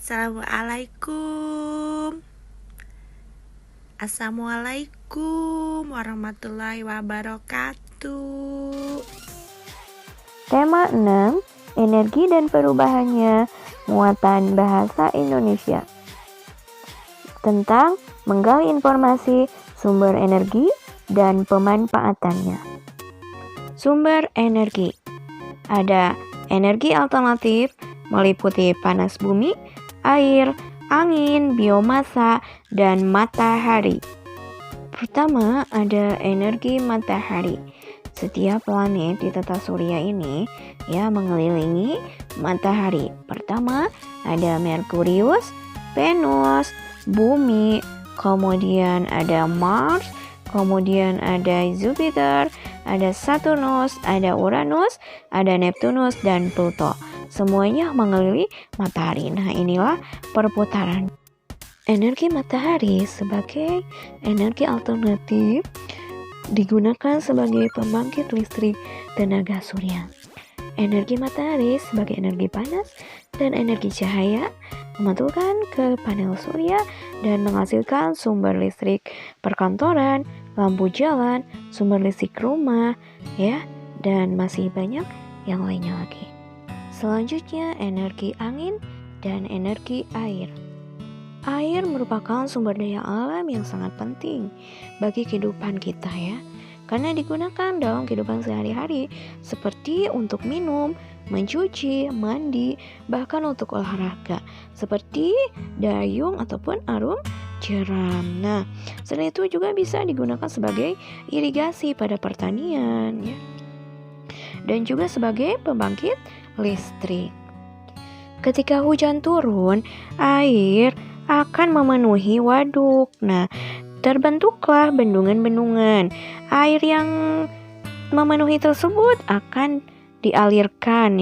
Assalamualaikum. Assalamualaikum warahmatullahi wabarakatuh. Tema 6, energi dan perubahannya, muatan bahasa Indonesia. Tentang menggali informasi sumber energi dan pemanfaatannya. Sumber energi. Ada energi alternatif meliputi panas bumi, air, angin, biomasa, dan matahari. Pertama, ada energi matahari. Setiap planet di tata surya ini mengelilingi matahari. Pertama, ada Merkurius, Venus, Bumi, kemudian ada Mars, kemudian ada Jupiter, ada Saturnus, ada Uranus, ada Neptunus, dan Pluto. Semuanya mengelilingi matahari. Nah, inilah perputaran. Energi matahari sebagai energi alternatif digunakan sebagai pembangkit listrik tenaga surya. Energi matahari sebagai energi panas dan energi cahaya memantulkan ke panel surya dan menghasilkan sumber listrik perkantoran, lampu jalan, sumber listrik rumah, dan masih banyak yang lainnya lagi. Selanjutnya, energi angin dan energi air. Air merupakan sumber daya alam yang sangat penting bagi kehidupan kita karena digunakan dalam kehidupan sehari-hari seperti untuk minum, mencuci, mandi, bahkan untuk olahraga seperti dayung ataupun arum jeram. Nah, selain itu juga bisa digunakan sebagai irigasi pada pertanian dan juga sebagai pembangkit listrik. Ketika hujan turun, air akan memenuhi waduk. Nah, terbentuklah bendungan-bendungan. Air yang memenuhi tersebut akan dialirkan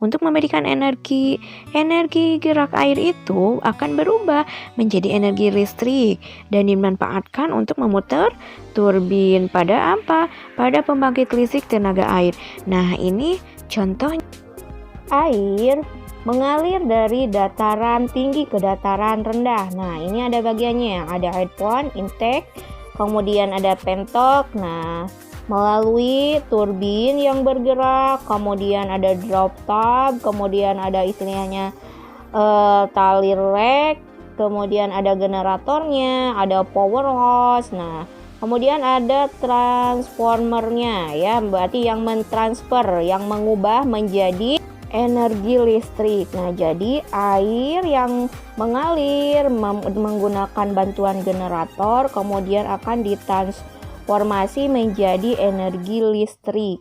untuk memberikan energi. Energi gerak air itu akan berubah menjadi energi listrik dan dimanfaatkan untuk memutar turbin pada apa? Pada pembangkit listrik tenaga air. Nah, ini contohnya. Air mengalir dari dataran tinggi ke dataran rendah. Nah, ini ada bagiannya. Ada headpump, intake, kemudian ada pentok. Nah, melalui turbin yang bergerak, kemudian ada drop tube, kemudian ada istilahnya tali rek, kemudian ada generatornya, ada power hose. Nah, kemudian ada transformernya berarti yang mentransfer, yang mengubah menjadi energi listrik. Nah, jadi air yang mengalir menggunakan bantuan generator kemudian akan ditransformasi menjadi energi listrik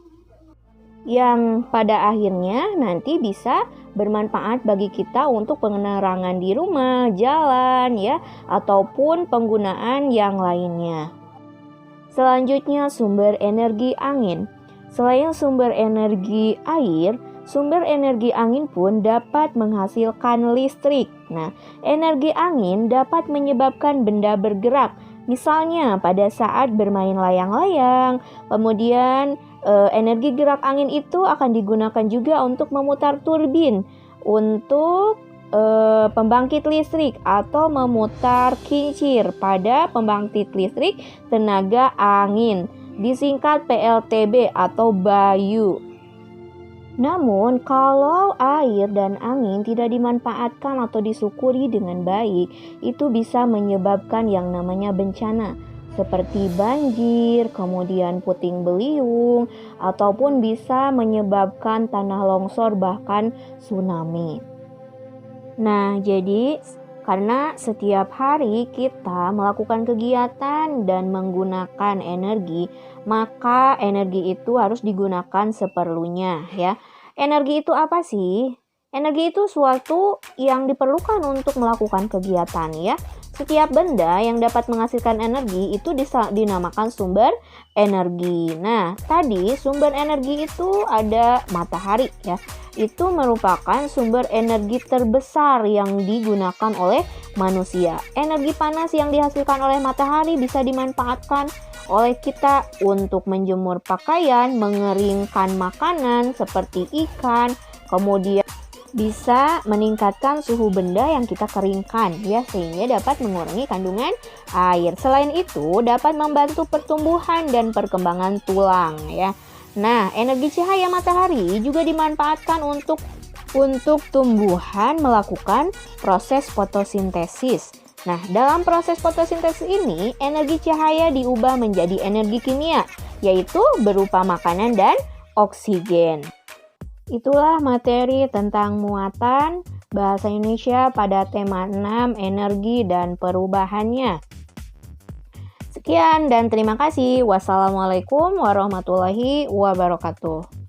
yang pada akhirnya nanti bisa bermanfaat bagi kita untuk penerangan di rumah, jalan ataupun penggunaan yang lainnya. Selanjutnya, sumber energi angin. Selain sumber energi air, sumber energi angin pun dapat menghasilkan listrik. Nah, energi angin dapat menyebabkan benda bergerak. Misalnya pada saat bermain layang-layang, kemudian energi gerak angin itu akan digunakan juga untuk memutar turbin untuk pembangkit listrik atau memutar kincir pada pembangkit listrik tenaga angin, disingkat PLTB atau Bayu. Namun, kalau air dan angin tidak dimanfaatkan atau disyukuri dengan baik, itu bisa menyebabkan yang namanya bencana, seperti banjir, kemudian puting beliung, ataupun bisa menyebabkan tanah longsor bahkan tsunami. Nah, jadi karena setiap hari kita melakukan kegiatan dan menggunakan energi, maka energi itu harus digunakan seperlunya Energi itu apa sih? Energi itu suatu yang diperlukan untuk melakukan kegiatan Setiap benda yang dapat menghasilkan energi itu dinamakan sumber energi. Nah, tadi sumber energi itu ada matahari Itu merupakan sumber energi terbesar yang digunakan oleh manusia. Energi panas yang dihasilkan oleh matahari bisa dimanfaatkan oleh kita untuk menjemur pakaian, mengeringkan makanan seperti ikan, kemudian bisa meningkatkan suhu benda yang kita keringkan ya, sehingga dapat mengurangi kandungan air. Selain itu dapat membantu pertumbuhan dan perkembangan tulang ya. Nah, energi cahaya matahari juga dimanfaatkan untuk tumbuhan melakukan proses fotosintesis. Nah, dalam proses fotosintesis ini, energi cahaya diubah menjadi energi kimia, yaitu berupa makanan dan oksigen. Itulah materi tentang muatan bahasa Indonesia pada tema 6, energi dan perubahannya. Sekian dan terima kasih. Wassalamualaikum warahmatullahi wabarakatuh.